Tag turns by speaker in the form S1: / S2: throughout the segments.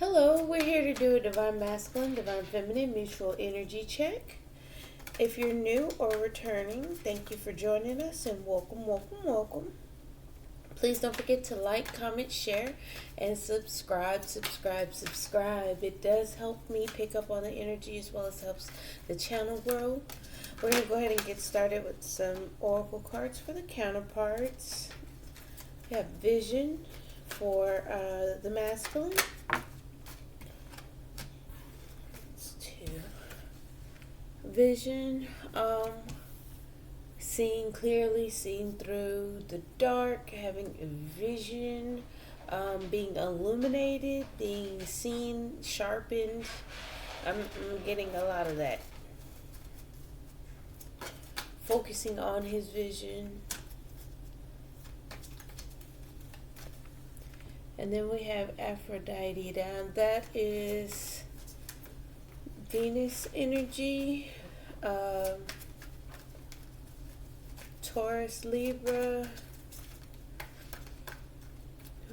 S1: Hello, we're here to do a Divine Masculine, Divine Feminine mutual energy check. If you're new or returning, thank you for joining us and welcome. Please don't forget to like, comment, share, and subscribe. It does help me pick up on the energy as well as helps the channel grow. We're going to go ahead and get started with some oracle cards for the counterparts. We have vision for the masculine. Vision, seeing clearly, seeing through the dark, having a vision, being illuminated, being seen, sharpened. I'm getting a lot of that. Focusing on his vision. And then we have Aphrodite down. That is Venus energy, Taurus, Libra.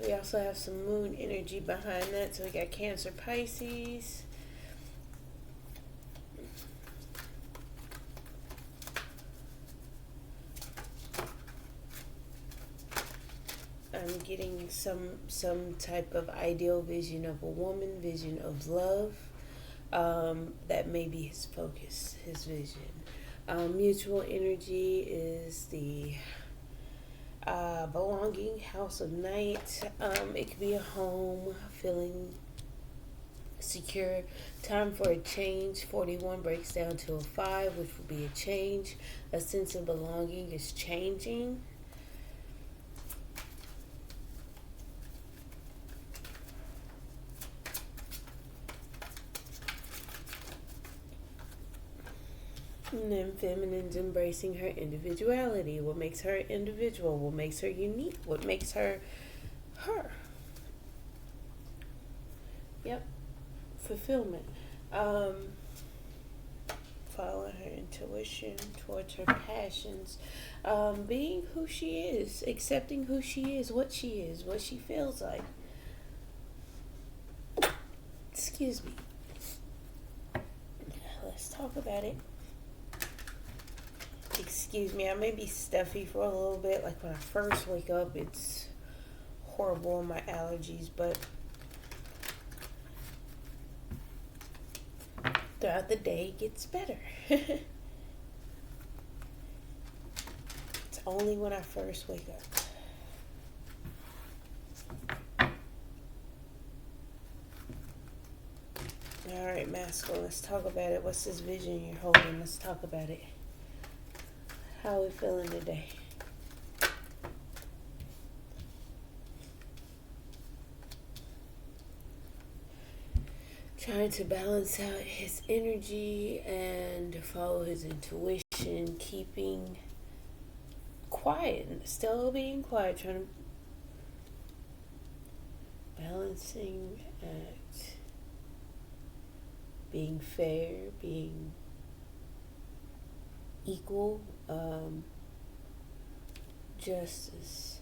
S1: We also have some moon energy behind that. So we got Cancer, Pisces. I'm getting some type of ideal vision of a woman, vision of love. That may be his focus, his vision. Mutual energy is the belonging, house of night. It could be a home, feeling secure. Time for a change. 41 breaks down to a 5, which would be a change. A sense of belonging is changing. And then feminine's embracing her individuality. What makes her individual? What makes her unique? What makes her her? Yep. Fulfillment. Following her intuition towards her passions. Being who she is. Accepting who she is, what she feels like. Excuse me. Let's talk about it. Excuse me, I may be stuffy for a little bit. Like when I first wake up, it's horrible on my allergies, but throughout the day, it gets better. It's only when I first wake up. All right, masculine, let's talk about it. What's this vision you're holding? Let's talk about it. How are we feeling today? Trying to balance out his energy and follow his intuition, keeping quiet, still being quiet, trying to balancing act, being fair, being equal, justice,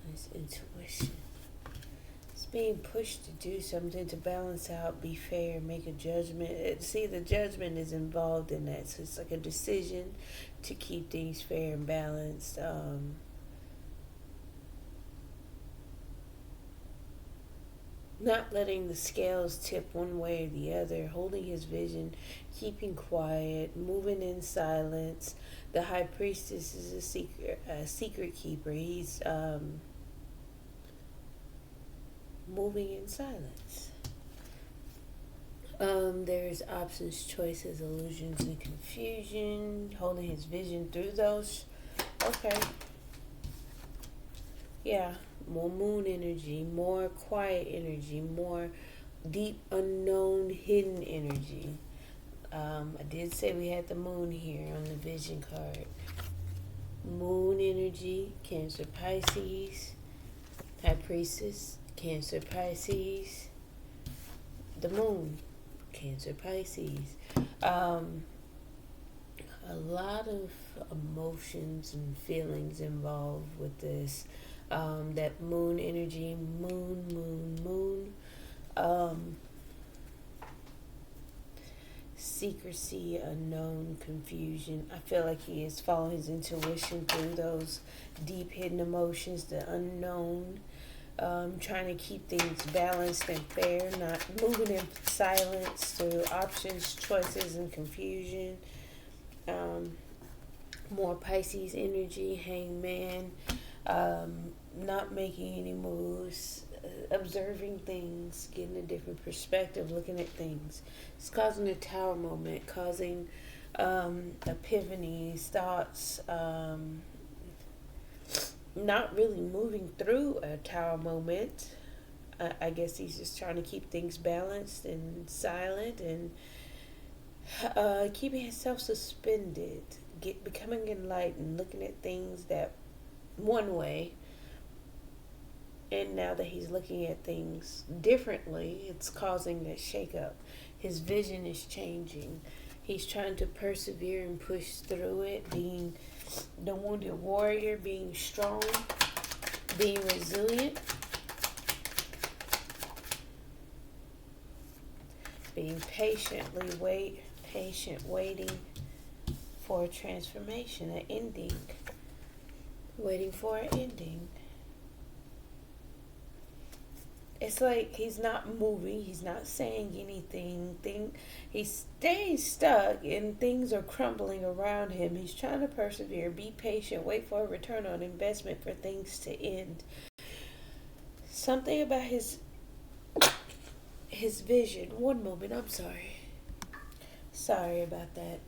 S1: nice intuition. It's being pushed to do something to balance out, be fair, make a judgment. See, the judgment is involved in that, so it's like a decision to keep things fair and balanced. Not letting the scales tip one way or the other, holding his vision, keeping quiet, moving in silence. The high priestess is a secret keeper. He's moving in silence. There's options, choices, illusions, and confusion. Holding his vision through those. Okay. Yeah. More moon energy, more quiet energy, more deep, unknown, hidden energy. I did say we had the moon here on the vision card. Moon energy, Cancer, Pisces. High Priestess, Cancer, Pisces. The moon, Cancer, Pisces. A lot of emotions and feelings involved with this. That moon energy, moon. Secrecy, unknown, confusion. I feel like he is following his intuition through those deep hidden emotions, the unknown. Trying to keep things balanced and fair, not moving in silence through options, choices, and confusion. More Pisces energy, hangman. Not making any moves, observing things, getting a different perspective, looking at things. It's causing a tower moment, causing epiphanies, thoughts, not really moving through a tower moment. I guess he's just trying to keep things balanced and silent and keeping himself suspended, becoming enlightened, looking at things that one way. And now that he's looking at things differently, it's causing a shakeup. His vision is changing. He's trying to persevere and push through it, being the wounded warrior, being strong, being resilient, being patient, waiting for a transformation, an ending, waiting for an ending. It's like he's not moving, he's not saying anything. He's staying stuck and things are crumbling around him. He's trying to persevere, be patient, wait for a return on investment for things to end. Something about his vision. One moment, I'm sorry. Sorry about that.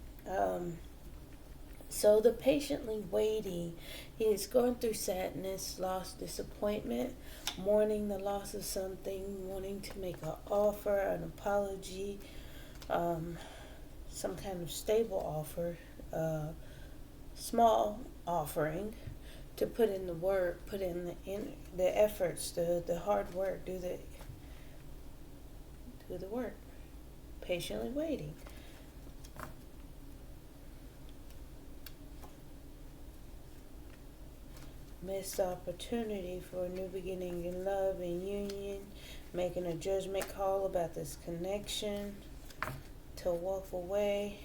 S1: So the patiently waiting, he is going through sadness, loss, disappointment, mourning the loss of something, wanting to make an offer, an apology, some kind of stable offer, small offering, to put in the work, put in the efforts, the hard work, do the work, patiently waiting. Missed opportunity for a new beginning in love and union, making a judgment call about this connection, to walk away.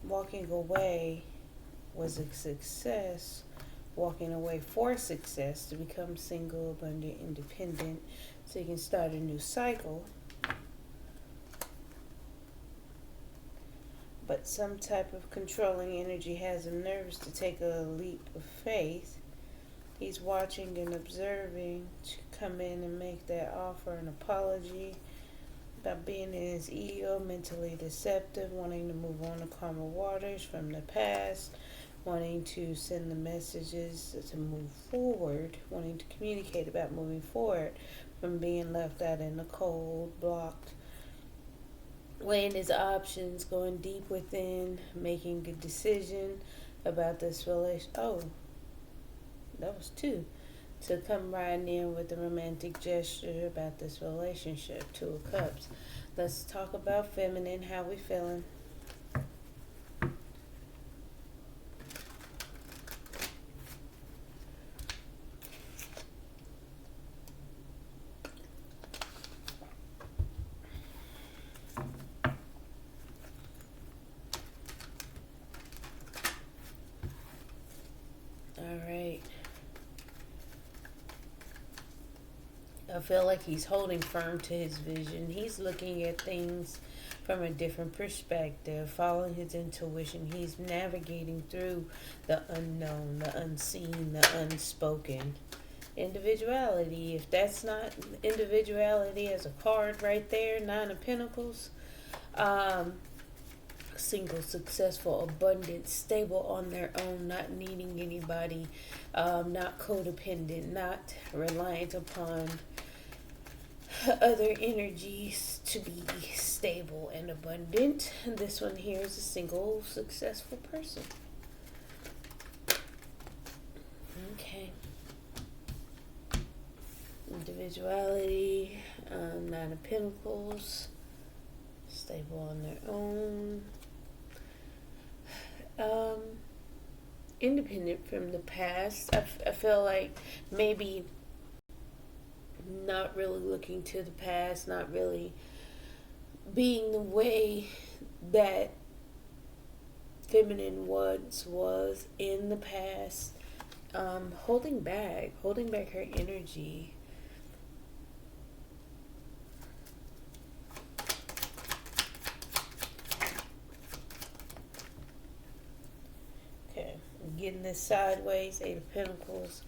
S1: Walking away was a success. Walking away for success, to become single, abundant, independent, so you can start a new cycle. But some type of controlling energy has him nervous to take a leap of faith. He's watching and observing to come in and make that offer, an apology, about being in his ego, mentally deceptive, wanting to move on to calmer waters from the past, wanting to send the messages to move forward, wanting to communicate about moving forward from being left out in the cold, blocked, weighing his options, going deep within, making a decision about this relation. Oh, that was two. To come riding in with a romantic gesture about this relationship. Two of Cups. Let's talk about feminine. How we feeling? Alright. I feel like he's holding firm to his vision. He's looking at things from a different perspective, following his intuition. He's navigating through the unknown, the unseen, the unspoken. Individuality. If that's not individuality as a card right there, Nine of Pentacles. Single, successful, abundant, stable on their own, not needing anybody, not codependent, not reliant upon other energies to be stable and abundant. This one here is a single, successful person. Okay. Individuality, Nine of Pentacles, stable on their own. Independent from the past. I feel like maybe not really looking to the past, not really being the way that feminine once was in the past, holding back her energy. Okay, getting this sideways, Eight of Pentacles.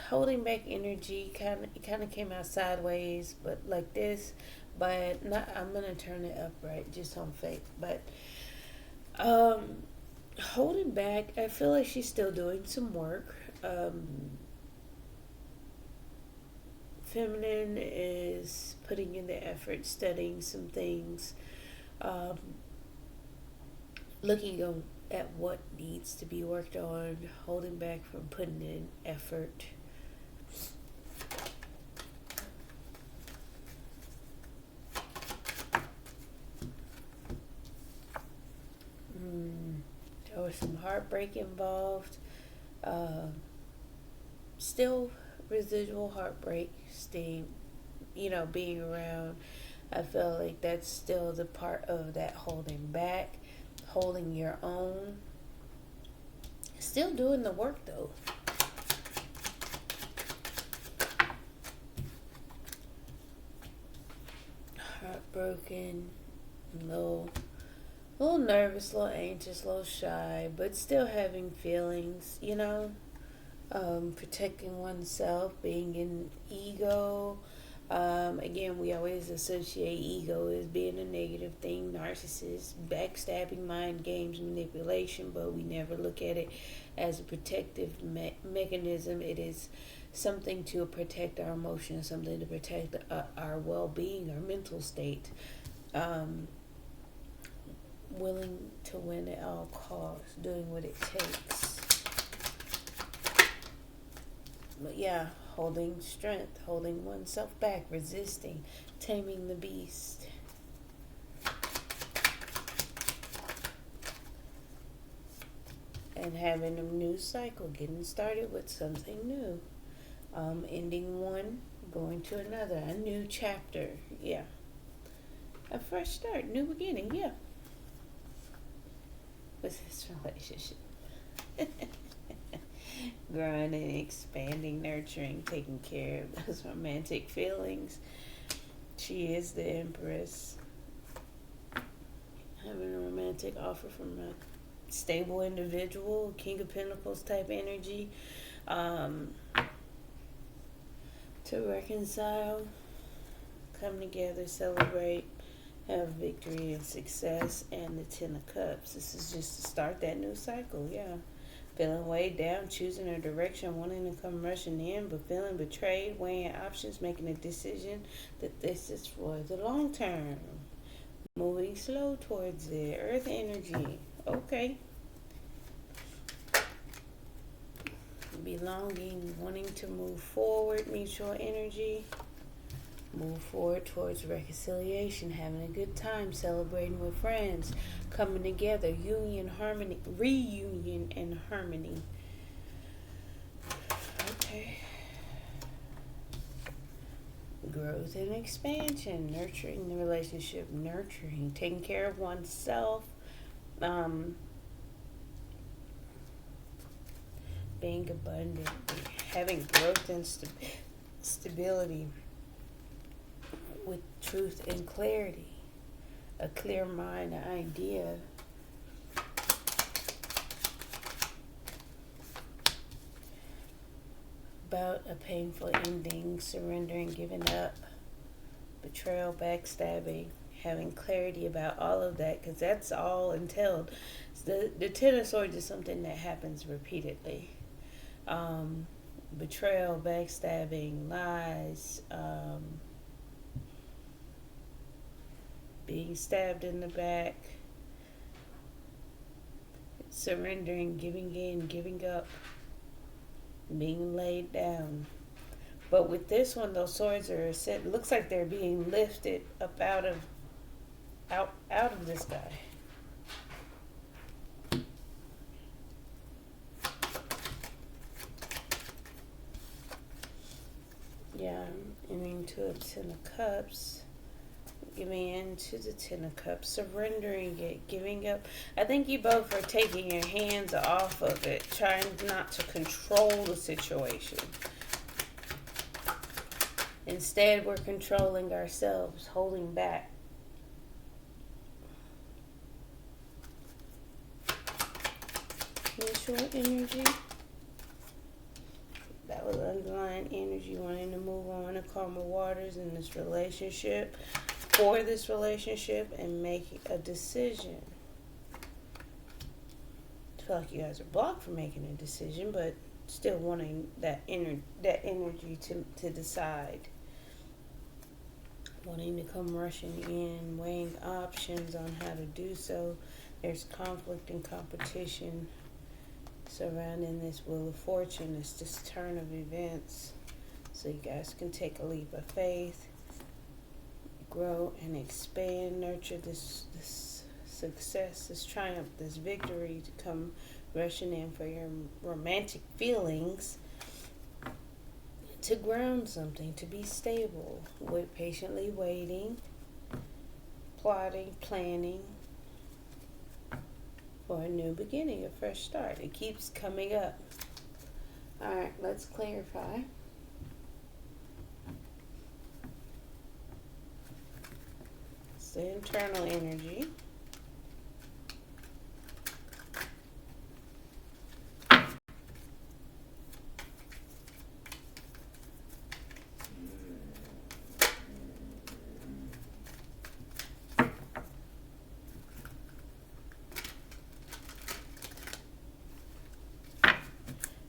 S1: Holding back energy, kind of came out sideways, but like this. But not. I'm gonna turn it upright just on faith. But holding back. I feel like she's still doing some work. Feminine is putting in the effort, studying some things, looking at what needs to be worked on, holding back from putting in effort. There was some heartbreak involved. Still residual heartbreak sting, being around. I feel like that's still the part of that holding back, holding your own. Still doing the work though. Heartbroken, a little nervous, a little anxious, a little shy, but still having feelings, protecting oneself, being in ego. Again, we always associate ego as being a negative thing, narcissist, backstabbing, mind games, manipulation, but we never look at it as a protective mechanism. It is something to protect our emotions, something to protect our well-being, our mental state. Willing to win at all costs, doing what it takes. But yeah, holding strength, holding oneself back, resisting, taming the beast. And having a new cycle, getting started with something new. Ending one, going to another, a new chapter, yeah. A fresh start, new beginning, yeah. What's this relationship? Growing and expanding, nurturing, taking care of those romantic feelings. She is the Empress. Having a romantic offer from a stable individual, King of Pentacles type energy. To reconcile, come together, celebrate, have victory and success, and the Ten of Cups. This is just to start that new cycle, yeah. Feeling weighed down, choosing a direction, wanting to come rushing in, but feeling betrayed, weighing options, making a decision that this is for the long term. Moving slow towards it. Earth energy. Okay. Belonging, wanting to move forward, mutual energy. Move forward towards reconciliation, having a good time, celebrating with friends, coming together, union, harmony, reunion, and harmony. Okay. Growth and expansion, nurturing the relationship, nurturing, taking care of oneself, being abundant, having growth and stability. With truth and clarity, a clear mind, an idea. About a painful ending, surrendering, giving up, betrayal, backstabbing, having clarity about all of that, because that's all entailed. The Ten of Swords is something that happens repeatedly. Betrayal, backstabbing, lies, being stabbed in the back, surrendering, giving in, giving up, being laid down. But with this one, those swords are set. Looks like they're being lifted up out of this guy. Yeah, Entering to a Ten of Cups. Giving in to the Ten of Cups. Surrendering it. Giving up. I think you both are taking your hands off of it. Trying not to control the situation. Instead, we're controlling ourselves. Holding back. Mutual energy. That was underlying energy, wanting to move on to calmer waters in this relationship, for this relationship, and make a decision. I feel like you guys are blocked from making a decision, but still wanting that energy to decide. Wanting to come rushing in, weighing options on how to do so. There's conflict and competition surrounding this Wheel of Fortune. It's this turn of events, so you guys can take a leap of faith, grow and expand, nurture this success, this triumph, this victory to come rushing in for your romantic feelings, to ground something, to be stable, with patiently waiting, plotting, planning for a new beginning, a fresh start. It keeps coming up. All right, let's clarify. It's the internal energy.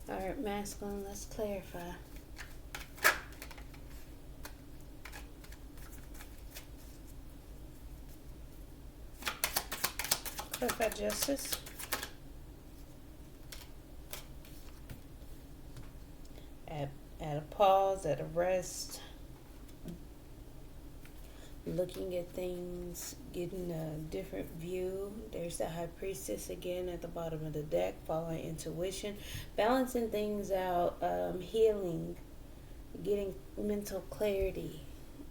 S1: Alright, masculine, let's clarify. Clarify justice. At a pause, at a rest. Looking at things, getting a different view. There's the High Priestess again at the bottom of the deck, following intuition, balancing things out, healing, getting mental clarity,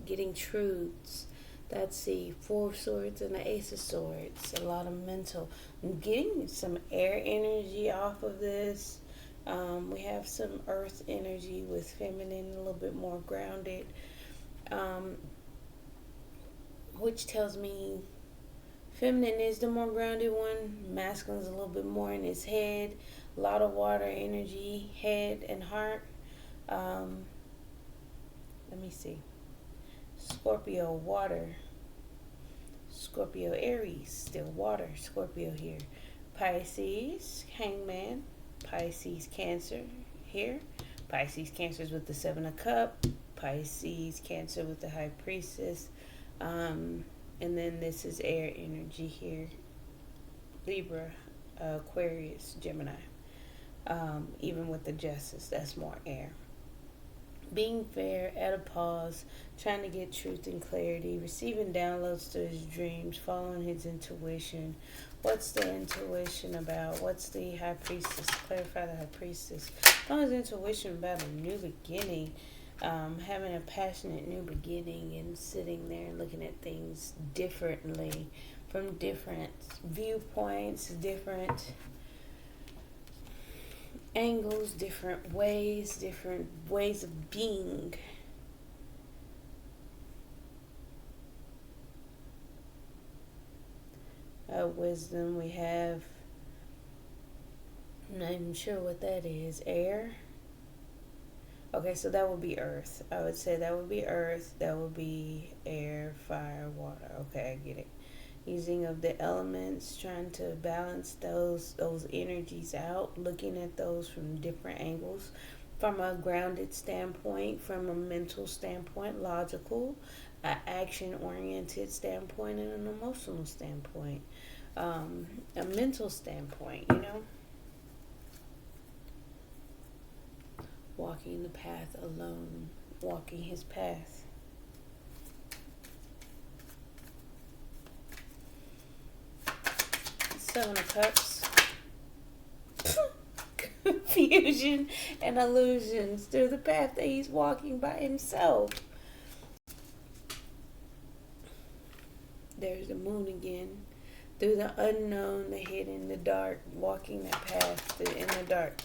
S1: getting truths. That's the Four of Swords and the Ace of Swords. A lot of mental. Getting some air energy off of this. We have some earth energy with feminine, a little bit more grounded. Which tells me feminine is the more grounded one. Masculine's a little bit more in his head. A lot of water energy, head and heart. Let me see. Scorpio, water. Scorpio, Aries, still water. Scorpio here. Pisces, Hangman. Pisces, Cancer here. Pisces, Cancer is with the Seven of Cups. Pisces, Cancer with the High Priestess. And then this is air energy here. Libra, Aquarius, Gemini. Even with the Justice, that's more air. Being fair, at a pause, trying to get truth and clarity, receiving downloads to his dreams, following his intuition. What's the intuition about? What's the High Priestess? Clarify the High Priestess. Following his intuition about a new beginning. Having a passionate new beginning and sitting there and looking at things differently from different viewpoints, different angles, different ways of being. Wisdom, we have, I'm not even sure what that is, air. Okay, so that would be earth. I would say that would be earth. That would be air, fire, water. Okay, I get it. Using of the elements, trying to balance those energies out, looking at those from different angles, from a grounded standpoint, from a mental standpoint, logical, an action-oriented standpoint, and an emotional standpoint. A mental standpoint, you know? Walking the path alone, walking his path. Seven of Cups. Confusion and illusions through the path that he's walking by himself. There's the moon again. Through the unknown, the hidden, the dark, walking that path in the dark.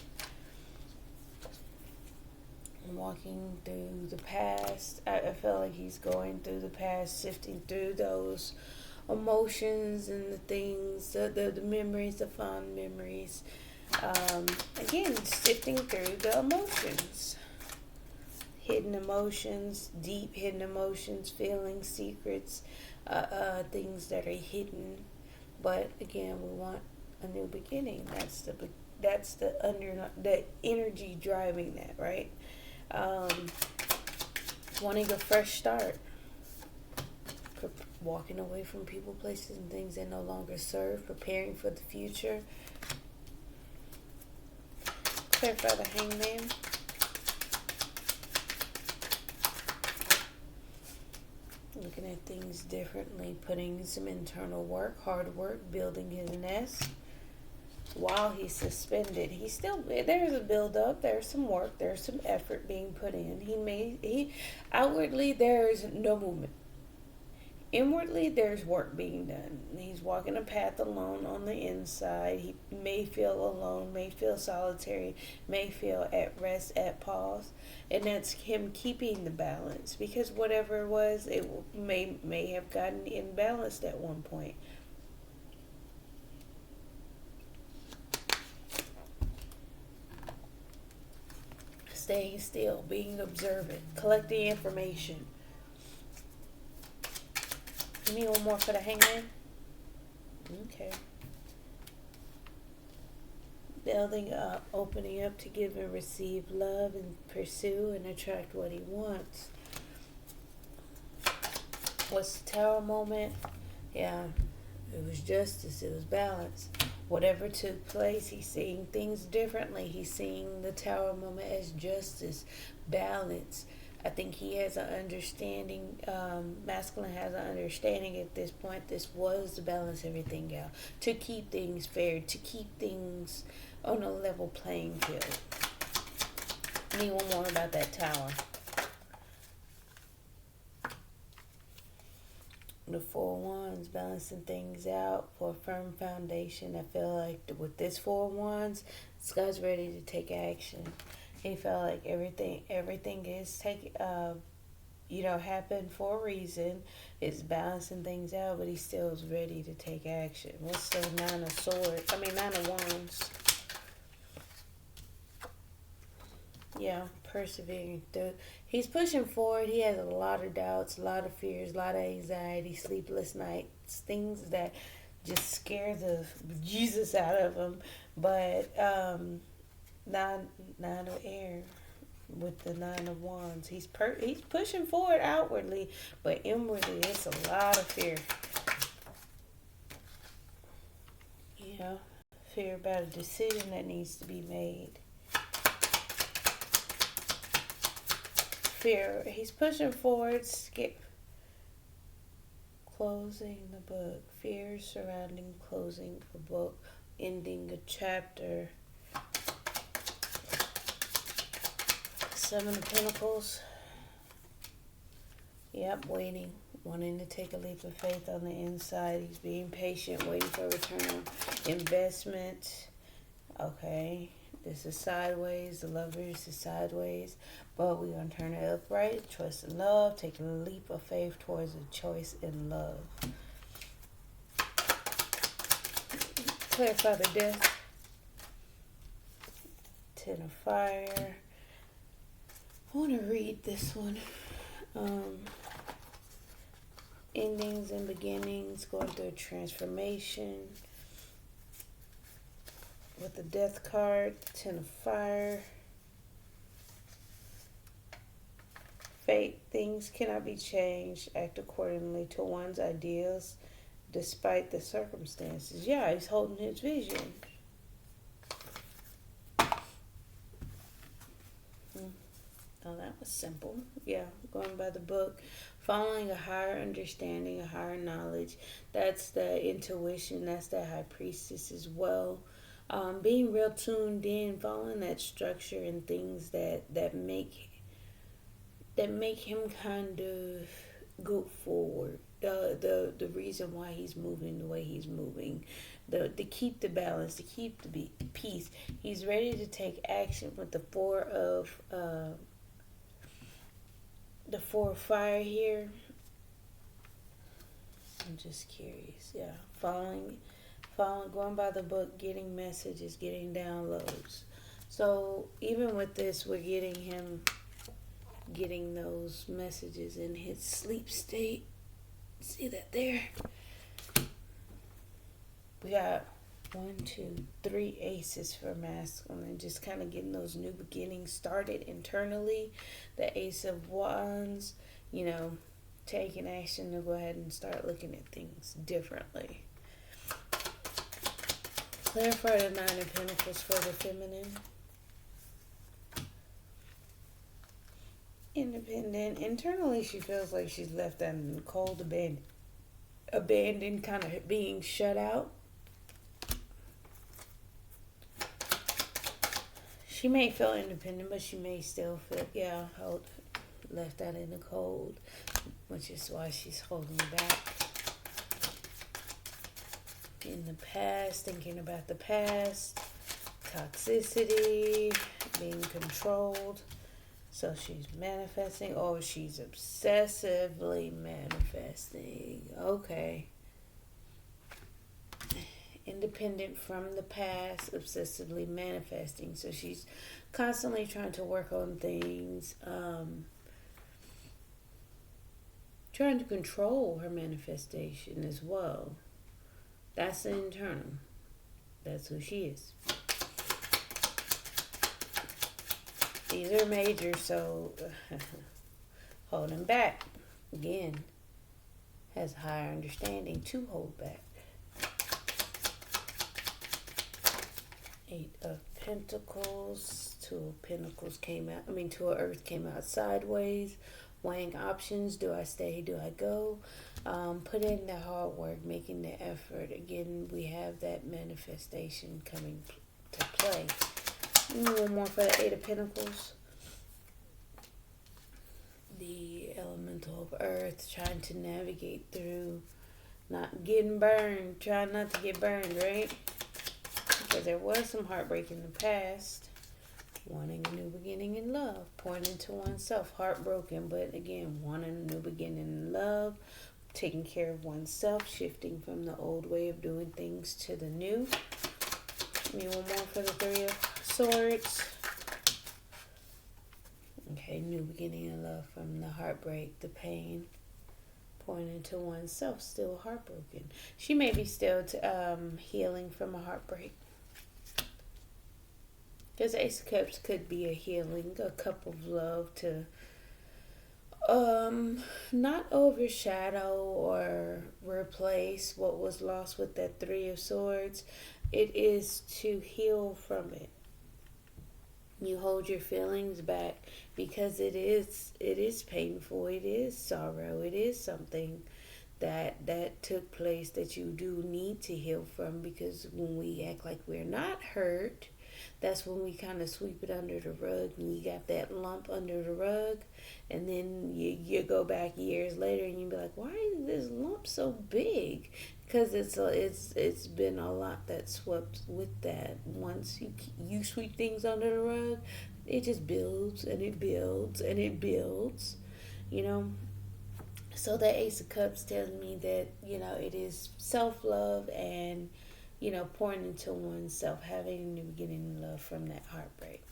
S1: Walking through the past. I feel like he's going through the past, sifting through those emotions and the things, the memories, the fond memories. Again, sifting through the emotions. Hidden emotions, deep hidden emotions, feelings, secrets, things that are hidden. But again, we want a new beginning. That's the energy driving that, right? Wanting a fresh start. Walking away from people, places, and things that no longer serve. Preparing for the future. Clarify the Hangman. Looking at things differently, putting some internal work, hard work, building his nest. While he's suspended, there's a build up, there's some work, there's some effort being put in. He outwardly there's no movement. Inwardly there's work being done. He's walking a path alone on the inside. He may feel alone, may feel solitary, may feel at rest, at pause. And that's him keeping the balance, because whatever it was, it may have gotten imbalanced at one point. Staying still, being observant, collecting information. Give me one more for the Hangman. Okay. Building up, opening up to give and receive love and pursue and attract what he wants. What's the Tower moment? Yeah, it was justice, it was balance. Whatever took place, he's seeing things differently. He's seeing the Tower moment as justice, balance. I think he has an understanding, masculine has an understanding at this point. This was to balance everything out, to keep things fair, to keep things on a level playing field. I need one more about that Tower. The Four Wands, balancing things out for a firm foundation. I feel like with this Four Wands, this guy's ready to take action. He felt like everything is happened for a reason. It's balancing things out, but he still is ready to take action. What's the Nine of Wands? Yeah, persevering through. He's pushing forward. He has a lot of doubts, a lot of fears, a lot of anxiety, sleepless nights, things that just scare the Jesus out of him. But nine of air with the Nine of Wands. He's pushing forward outwardly, but inwardly it's a lot of fear. Fear about a decision that needs to be made. Fear. He's pushing forward, closing the book. Fear surrounding closing a book, ending a chapter. Seven of Pentacles. Yep, waiting. Wanting to take a leap of faith on the inside. He's being patient, waiting for a return. Investment. Okay. This is sideways. The Lovers is sideways. But we're going to turn it upright. Choice in love. Taking a leap of faith towards a choice in love. Clarify the Death. Ten of Fire. I want to read this one. Endings and beginnings. Going through a transformation. With the Death card. Ten of Fire. Fate. Things cannot be changed. Act accordingly to one's ideals despite the circumstances. Yeah, he's holding his vision. Oh, that was simple. Yeah, going by the book. Following a higher understanding, a higher knowledge. That's the intuition. That's the High Priestess as well. Being real tuned in, following that structure and things that make him kind of go forward. the reason why he's moving the way he's moving, to keep the balance, to keep the peace. He's ready to take action with the four of fire here. I'm just curious. Yeah, following, going by the book, getting messages, getting downloads. So even with this, we're getting those messages in his sleep state. See that there? We got 1, 2, 3 aces for masculine. Just kind of getting those new beginnings started internally. The Ace of Wands, taking action to go ahead and start looking at things differently. Clarify the Nine of Pentacles for the feminine. Independent. Internally, she feels like she's left out in the cold, abandoned, kind of being shut out. She may feel independent, but she may still feel, left out in the cold, which is why she's holding back. In the past, thinking about the past, toxicity, being controlled. So she's manifesting. Oh, she's obsessively manifesting. Okay. Independent from the past, obsessively manifesting. So she's constantly trying to work on things, trying to control her manifestation as well. That's the internal. That's who she is. These are major, so holding back, again, has higher understanding to hold back. 8 of Pentacles, 2 of Pentacles came out, 2 of Earth came out sideways, weighing options, do I stay, do I go? Put in the hard work, making the effort. Again, we have that manifestation coming to play. One more for the 8 of Pentacles. The elemental of Earth, trying to navigate through, not getting burned, trying not to get burned, right? Because there was some heartbreak in the past. Wanting a new beginning in love, pointing to oneself, heartbroken, but again, wanting a new beginning in love, taking care of oneself, shifting from the old way of doing things to the new. One more for the 3 of Swords. Okay, new beginning in love from the heartbreak, the pain, pointing to oneself, still heartbroken. She may be still healing from a heartbreak. Because Ace of Cups could be a healing, a cup of love to not overshadow or replace what was lost with that 3 of Swords. It is to heal from it. You hold your feelings back because it is painful, it is sorrow, it is something that took place that you do need to heal from, because when we act like we're not hurt, that's when we kind of sweep it under the rug, and you got that lump under the rug, and then you go back years later and you be like, why is this lump so big? Because it's been a lot that swept with that. Once you sweep things under the rug, it just builds and it builds and it builds, So the Ace of Cups tells me that, it is self-love and, pouring into oneself, having a new beginning in love from that heartbreak.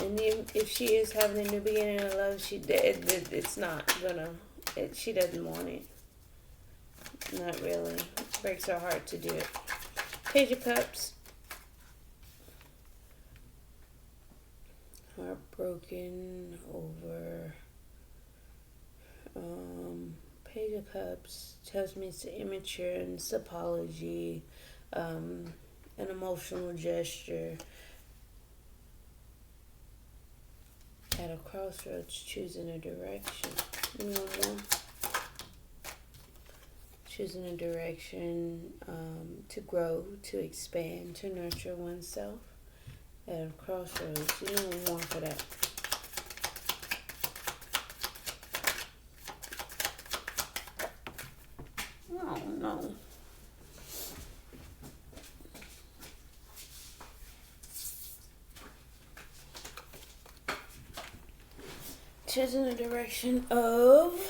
S1: And if she is having a new beginning of love, it's not gonna, she doesn't want it. Not really. It breaks her heart to do it. Page of Cups. Heartbroken over. Page of Cups tells me it's immature and it's apology, an emotional gesture. At a crossroads, choosing a direction. Choosing a direction to grow, to expand, to nurture oneself. at a crossroads. You know we want for that. Oh no. Choosing a direction of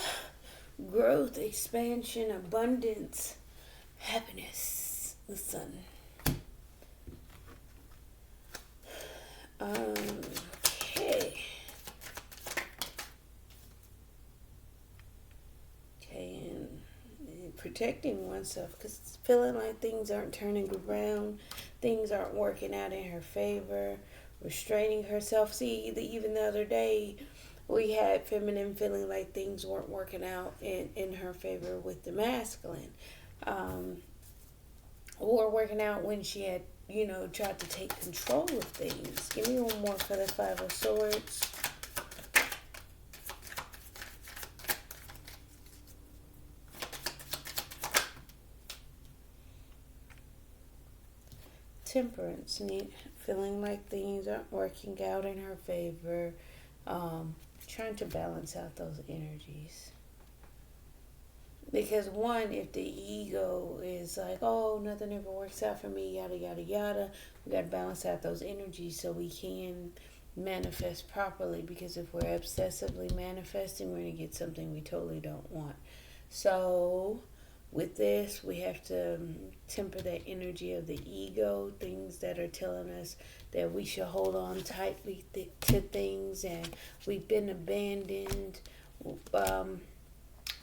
S1: growth, expansion, abundance, happiness. The sun. Okay. And protecting oneself, because feeling like things aren't turning around, things aren't working out in her favor, restraining herself. See, even the other day, we had feminine feeling like things weren't working out in her favor with the masculine. Or working out when she had, tried to take control of things. Give me one more for the Five of Swords. Temperance, feeling like things aren't working out in her favor. Trying to balance out those energies. Because one, if the ego is like, oh, nothing ever works out for me, yada, yada, yada, we got to balance out those energies so we can manifest properly. Because if we're obsessively manifesting, we're going to get something we totally don't want. So with this, we have to temper that energy of the ego, things that are telling us that we should hold on tightly to things and we've been abandoned.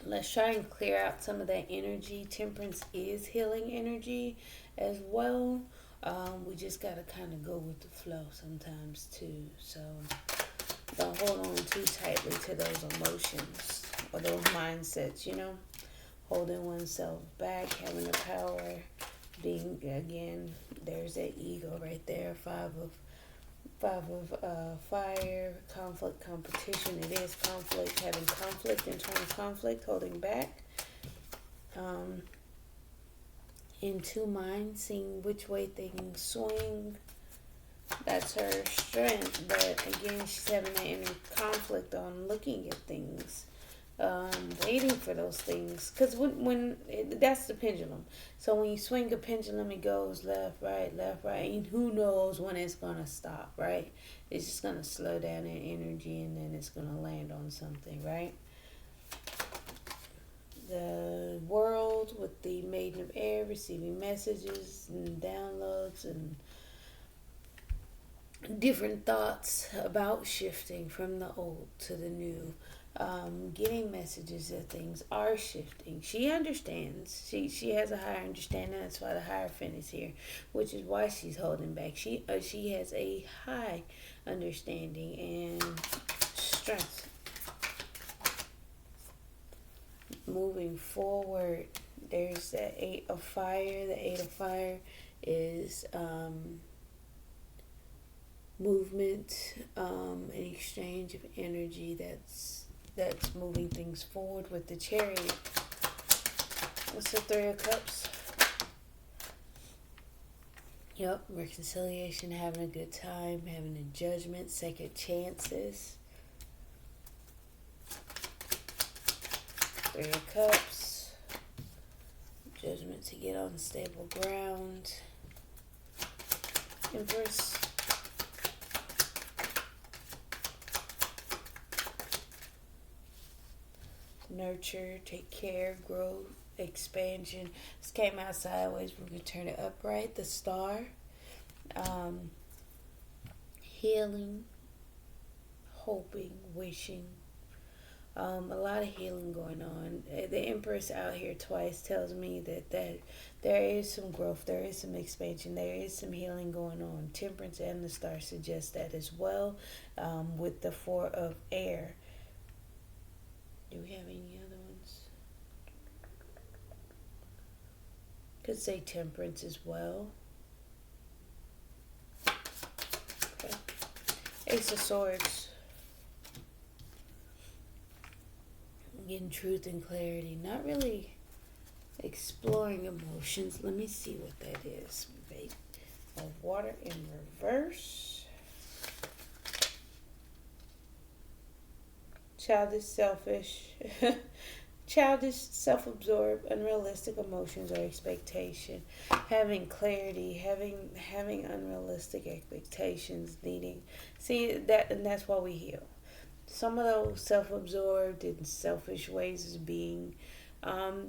S1: Let's try and clear out some of that energy. Temperance is healing energy as well. We just got to kind of go with the flow sometimes too. So don't hold on too tightly to those emotions or those mindsets, Holding oneself back, having the power, being, again, there's that ego right there. Five of fire, conflict, competition. It is conflict, having conflict, internal conflict, holding back. In two minds, seeing which way things swing. That's her strength. But again, she's having that inner conflict on looking at things. Waiting for those things, because that's the pendulum. So when you swing a pendulum, it goes left, right, and who knows when it's gonna stop, right? It's just gonna slow down in energy, and then it's gonna land on something, right? The world with the Maiden of Air, receiving messages and downloads and different thoughts about shifting from the old to the new. Getting messages that things are shifting. She understands. She has a higher understanding. That's why the Hierophant is here, which is why she's holding back. She has a high understanding and strength. Moving forward, there's the Eight of Fire. The Eight of Fire is movement, an exchange of energy that's moving things forward with the Chariot. What's the Three of Cups? Yep, reconciliation, having a good time, having a judgment, second chances. Three of Cups. Judgment to get on stable ground. Empress. Nurture, take care, growth, expansion. This came out sideways. We're going to turn it upright. The Star. Healing, hoping, wishing. A lot of healing going on. The Empress out here twice tells me that there is some growth, there is some expansion, there is some healing going on. Temperance and the Star suggest that as well, with the Four of Air. Do we have any other ones? Could say Temperance as well. Okay. Ace of Swords. Getting truth and clarity. Not really exploring emotions. Let me see what that is. Of Water in reverse. childish, selfish, childish, self-absorbed, unrealistic emotions or expectation, having clarity, having unrealistic expectations, needing see that, and that's why we heal. Some of those self-absorbed and selfish ways of being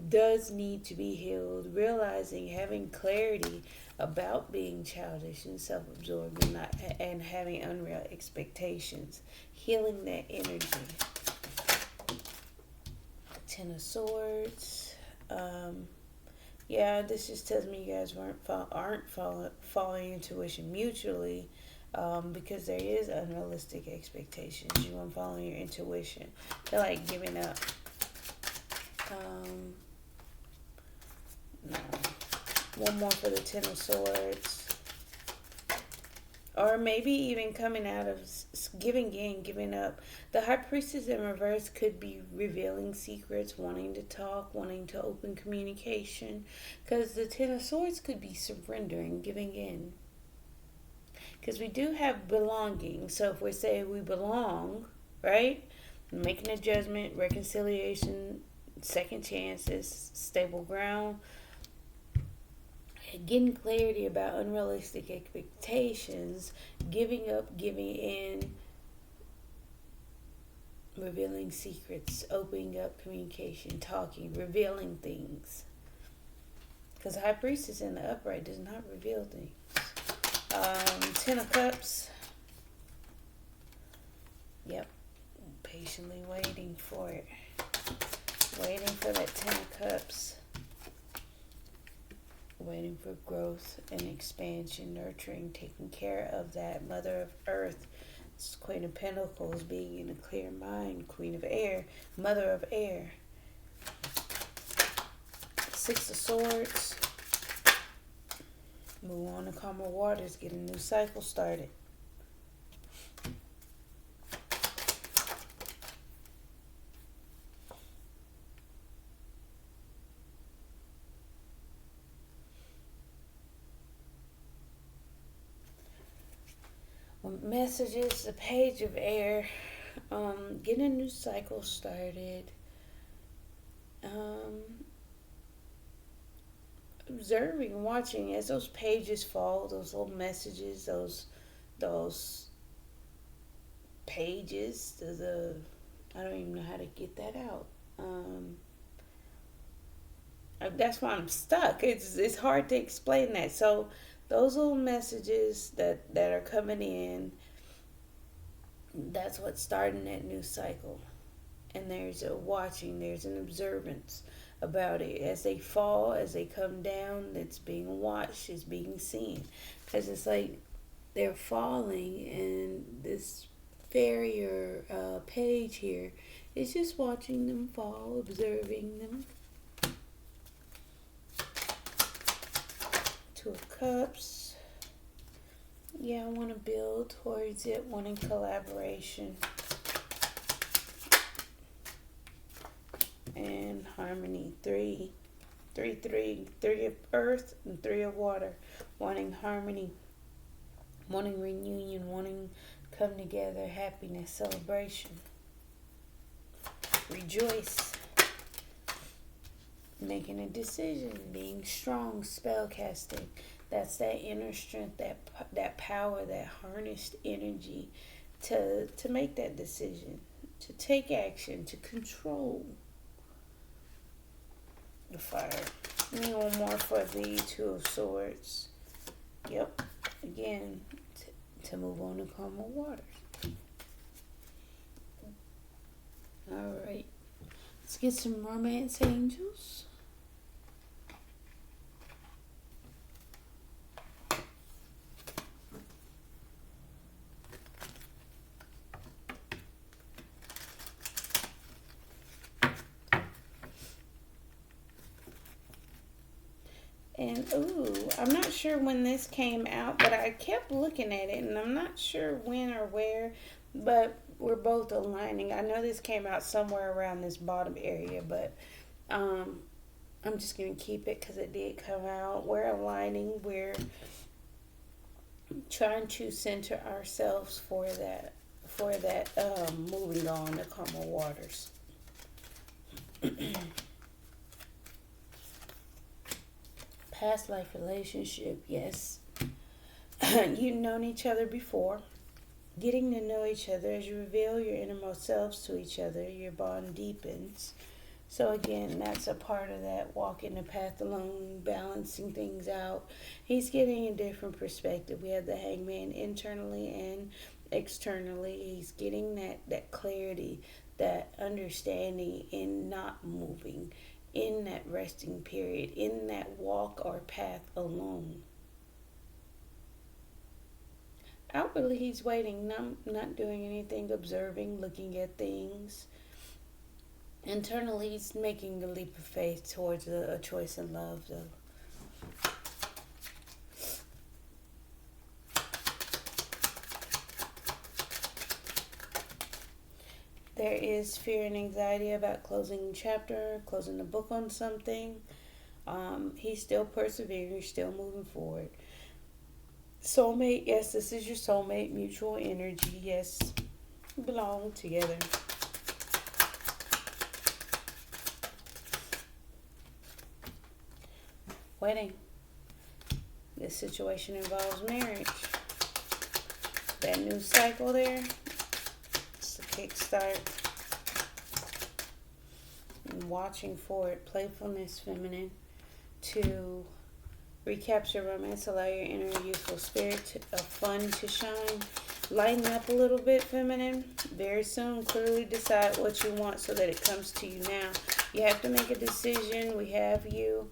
S1: does need to be healed. Realizing, having clarity about being childish and self-absorbed and not and having unreal expectations, healing that energy. Ten of Swords. Yeah, this just tells me you guys aren't following intuition mutually, because there is unrealistic expectations. You aren't following your intuition. They're like giving up. No. One more for the Ten of Swords. Or maybe even coming out of giving in, giving up. The High Priestess in reverse could be revealing secrets, wanting to talk, wanting to open communication. Because the Ten of Swords could be surrendering, giving in. Because we do have belonging. So if we say we belong, right? Making a judgment, reconciliation, second chances, stable ground. Getting clarity about unrealistic expectations, giving up, giving in, revealing secrets, opening up communication, talking, revealing things. Because High Priestess in the upright does not reveal things. Ten of Cups. Yep. Patiently waiting for it. Waiting for that Ten of Cups. Waiting for growth and expansion, nurturing, taking care of that. Mother of Earth. It's Queen of Pentacles, being in a clear mind. Queen of Air. Mother of Air. Six of Swords. Move on to calmer waters. Get a new cycle started. Messages, the Page of Air, get a new cycle started, observing, watching as those pages fall, those little messages, those pages, I don't even know how to get that out. That's why I'm stuck. It's hard to explain that. So those little messages that are coming in, that's what's starting that new cycle. And there's a watching, there's an observance about it. As they fall, as they come down, it's being watched, it's being seen. Because it's like they're falling, and this fairy or page here is just watching them fall, observing them. Two of Cups. Yeah, I want to build towards it, wanting collaboration and harmony. Three of Earth and three of Water, wanting harmony, wanting reunion, wanting come together, happiness, celebration, rejoice. Making a decision, being strong, spell casting. That's that inner strength, that power, that harnessed energy to make that decision, to take action, to control the fire. And one more for the Two of Swords. Yep. Again, to move on to calmer waters. All right. Let's get some romance angels. And I'm not sure when this came out, but I kept looking at it, and I'm not sure when or where, but we're both aligning. I know this came out somewhere around this bottom area, but I'm just going to keep it because it did come out. We're aligning. We're trying to center ourselves for for that moving on to calmer waters. Past life relationship, yes. You've known each other before. Getting to know each other as you reveal your innermost selves to each other, your bond deepens. So again, that's a part of that walking the path alone, balancing things out. He's getting a different perspective. We have the hangman internally and externally. He's getting that clarity, that understanding in not moving, in that resting period, in that walk or path alone. Outwardly, he's waiting, not doing anything, observing, looking at things. Internally, he's making a leap of faith towards a choice in love, though. There is fear and anxiety about closing a chapter, closing the book on something. He's still persevering, still moving forward. Soulmate, yes, this is your soulmate. Mutual energy, yes, belong together. Wedding. This situation involves marriage. That new cycle there, it's a kickstart. And watching for it. Playfulness, feminine. To recapture romance, allow your inner youthful spirit of fun to shine. Lighten up a little bit, feminine. Very soon, clearly decide what you want so that it comes to you now. You have to make a decision. We have you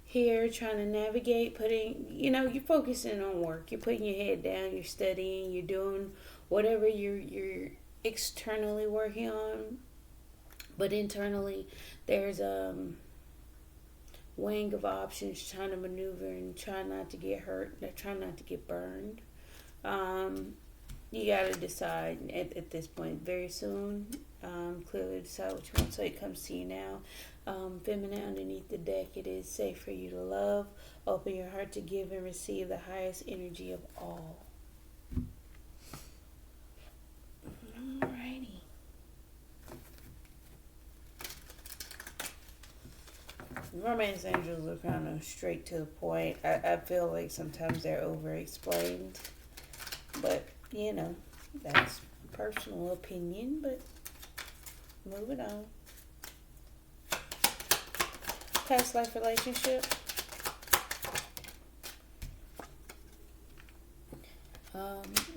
S1: here trying to navigate, you're focusing on work. You're putting your head down, you're studying, you're doing whatever you're externally working on. But internally, there's wing of options, trying to maneuver and try not to get hurt, try not to get burned. You got to decide at this point very soon. Clearly decide what you want so it comes to you now. Feminine, underneath the deck, it is safe for you to love. Open your heart to give and receive the highest energy of all. Alrighty. Romance angels are kind of straight to the point. I feel like sometimes they're over explained, but that's personal opinion. But moving on. Past life relationship.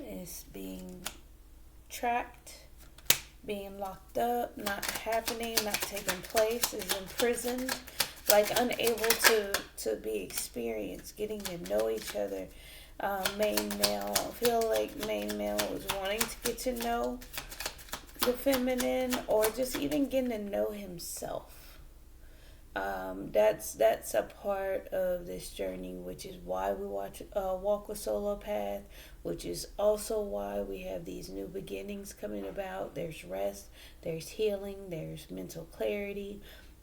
S1: Is being trapped, being locked up, not happening, not taking place, is imprisoned, like unable to be experienced, getting to know each other. Main male, I feel like main male is wanting to get to know the feminine, or just even getting to know himself. That's a part of this journey, which is why we walk with solo path, which is also why we have these new beginnings coming about. There's rest, there's healing, there's mental clarity,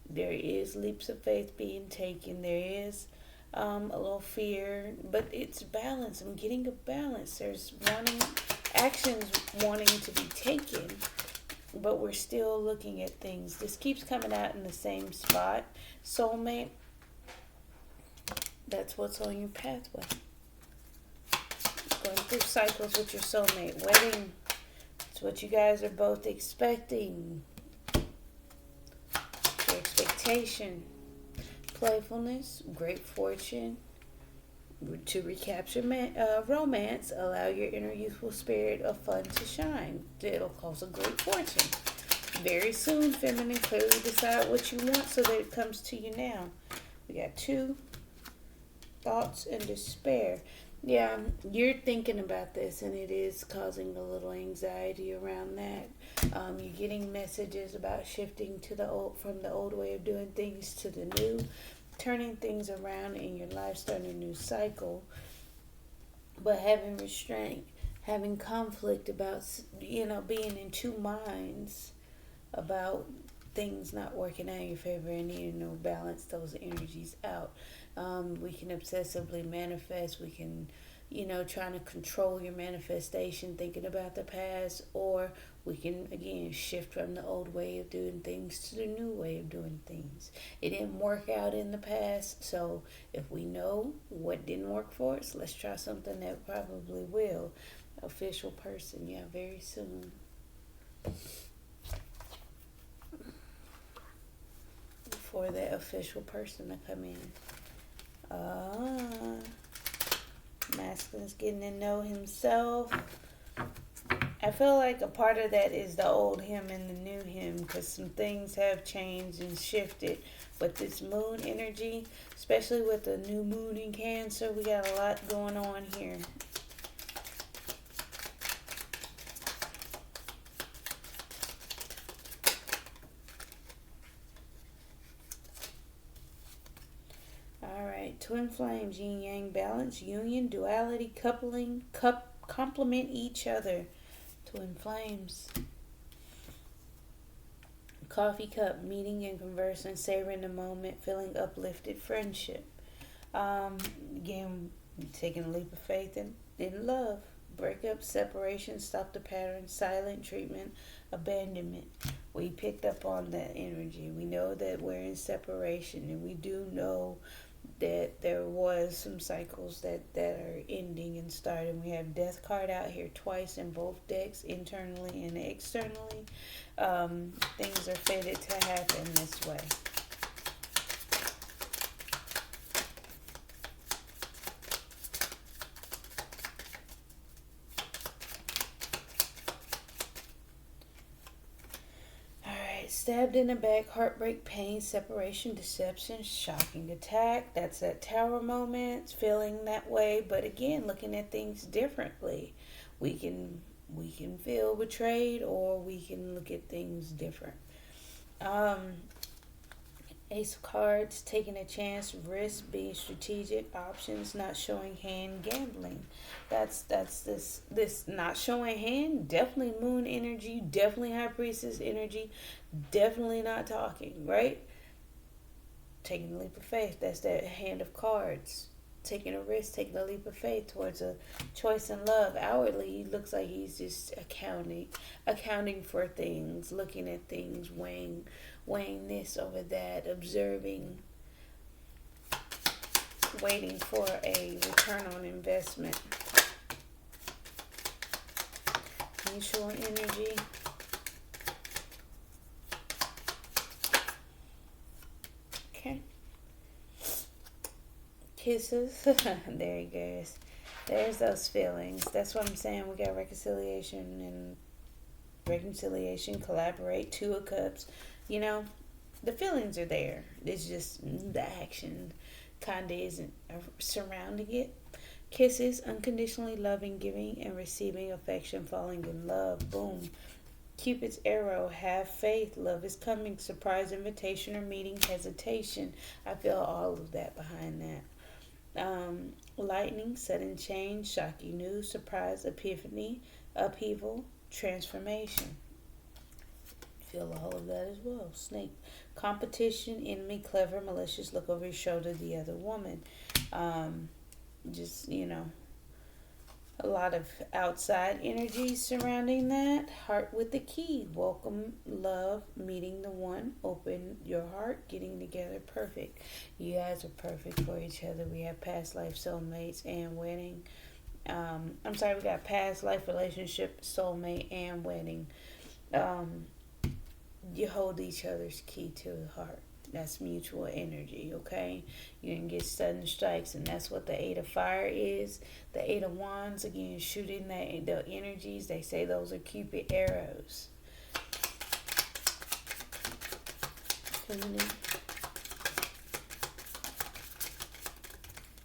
S1: there is leaps of faith being taken, there is a little fear, but it's balance. I'm getting a balance. There's actions wanting to be taken, but we're still looking at things. This keeps coming out in the same spot. Soulmate, that's what's on your pathway. Going through cycles with your soulmate. Wedding, it's what you guys are both expecting. Your expectation. Playfulness, great fortune. To recapture romance, allow your inner youthful spirit of fun to shine. It'll cause a great fortune. Very soon, feminine, clearly decide what you want so that it comes to you now. We got 2 thoughts and despair. Yeah, you're thinking about this, and it is causing a little anxiety around that. You're getting messages about shifting from the old way of doing things to the new, turning things around in your life, starting a new cycle, but having restraint, having conflict about, being in 2 minds about things not working out in your favor and needing to balance those energies out. We can obsessively manifest. We can trying to control your manifestation, thinking about the past, or we can again shift from the old way of doing things to the new way of doing things. It didn't work out in the past, so if we know what didn't work for us, let's try something that probably will. Official person, yeah, very soon. For that official person to come in. Masculine's getting to know himself. I feel like a part of that is the old him and the new him, because some things have changed and shifted. But this moon energy, especially with the new moon in Cancer, we got a lot going on here. Twin flames, yin yang balance, union, duality, coupling, complement each other. Twin flames. Coffee cup, meeting and conversing, savoring the moment, feeling uplifted, friendship. Again, taking a leap of faith in love. Breakup, separation, stop the pattern, silent treatment, abandonment. We picked up on that energy. We know that we're in separation, and we do know that there was some cycles that are ending and starting. We have death card out here twice in both decks, internally and externally. Things are fated to happen this way. Stabbed in the back, heartbreak, pain, separation, deception, shocking attack. That's that tower moment, feeling that way, but again, looking at things differently. We can feel betrayed, or we can look at things different. Ace of cards, taking a chance, risk, being strategic, options, not showing hand, gambling. That's this not showing hand, definitely moon energy, definitely high priestess energy, definitely not talking, right? Taking a leap of faith, that's that hand of cards. Taking a risk, taking a leap of faith towards a choice in love. Outwardly, he looks like he's just accounting for things, looking at things, weighing this over that, observing, waiting for a return on investment. Mutual energy. Okay. Kisses. There he goes. There's those feelings. That's what I'm saying. We got reconciliation, collaborate, Two of Cups. The feelings are there. It's just the action kind of isn't surrounding it. Kisses, unconditionally loving, giving and receiving affection, falling in love. Boom. Cupid's arrow, have faith, love is coming, surprise invitation or meeting, hesitation. I feel all of that behind that. Lightning, sudden change, shocking news, surprise, epiphany, upheaval, transformation. Feel all of that as well. Snake, competition, enemy, clever, malicious, look over your shoulder, the other woman. A lot of outside energy surrounding that. Heart with the key, welcome, love, meeting the one, open your heart, getting together, perfect. You guys are perfect for each other. We have past life soulmates and wedding. We got past life relationship, soulmate, and wedding. You hold each other's key to the heart. That's mutual energy, okay? You can get sudden strikes, and that's what the Eight of Fire is. The Eight of Wands, again, shooting the energies. They say those are Cupid arrows.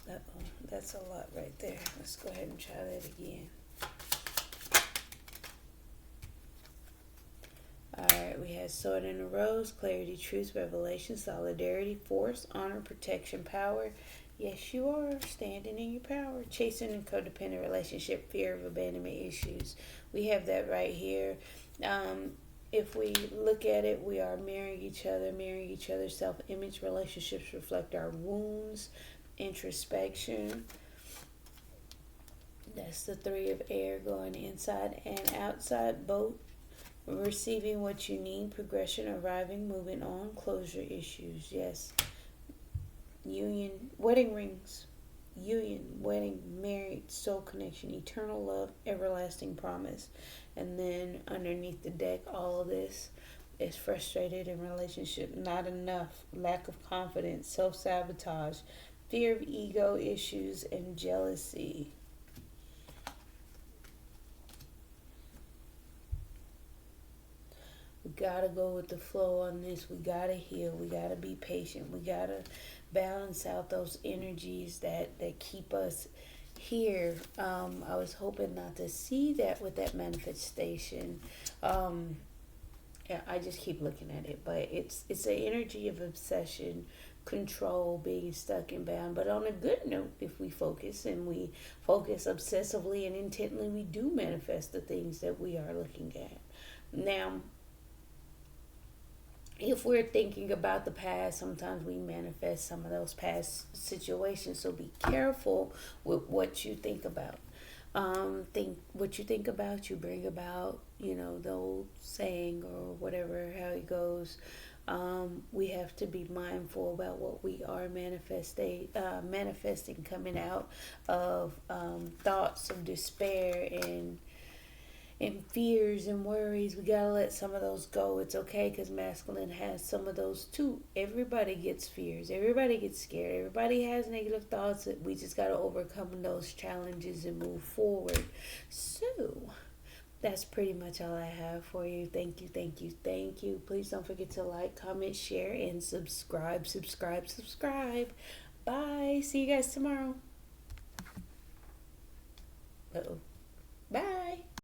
S1: Uh-oh, that's a lot right there. Let's go ahead and try that again. Alright, we had Sword and a Rose, clarity, truth, revelation, solidarity, force, honor, protection, power. Yes, you are standing in your power. Chasing and codependent relationship, fear of abandonment issues. We have that right here. If we look at it, we are mirroring each other, self-image. Relationships reflect our wounds, introspection. That's the three of air going inside and outside, both receiving what you need, progression, arriving, moving on, closure issues. Yes. Union, wedding rings, union, wedding, married, soul connection, eternal love, everlasting promise. And then underneath the deck, all of this is frustrated in relationship, not enough, lack of confidence, self sabotage, fear of ego issues, and jealousy. We gotta go with the flow on this. We gotta heal. We gotta be patient. We gotta balance out those energies that keep us here. I was hoping not to see that with that manifestation. Yeah, I just keep looking at it, but it's an energy of obsession, control, being stuck and bound. But on a good note, if we focus and we focus obsessively and intently, we do manifest the things that we are looking at. Now, if we're thinking about the past, sometimes we manifest some of those past situations. So be careful with what you think about. Think what you think about, you bring about. You know, the old saying or whatever, how it goes. We have to be mindful about what we are manifesting, coming out of thoughts of despair and fears and worries. We gotta let some of those go. It's okay, because masculine has some of those too. Everybody gets fears, everybody gets scared, everybody has negative thoughts. That we just gotta overcome those challenges and move forward. So that's pretty much all I have for you. Thank you, thank you, thank you. Please don't forget to like, comment, share, and subscribe. Bye. See you guys tomorrow. Uh-oh. Bye.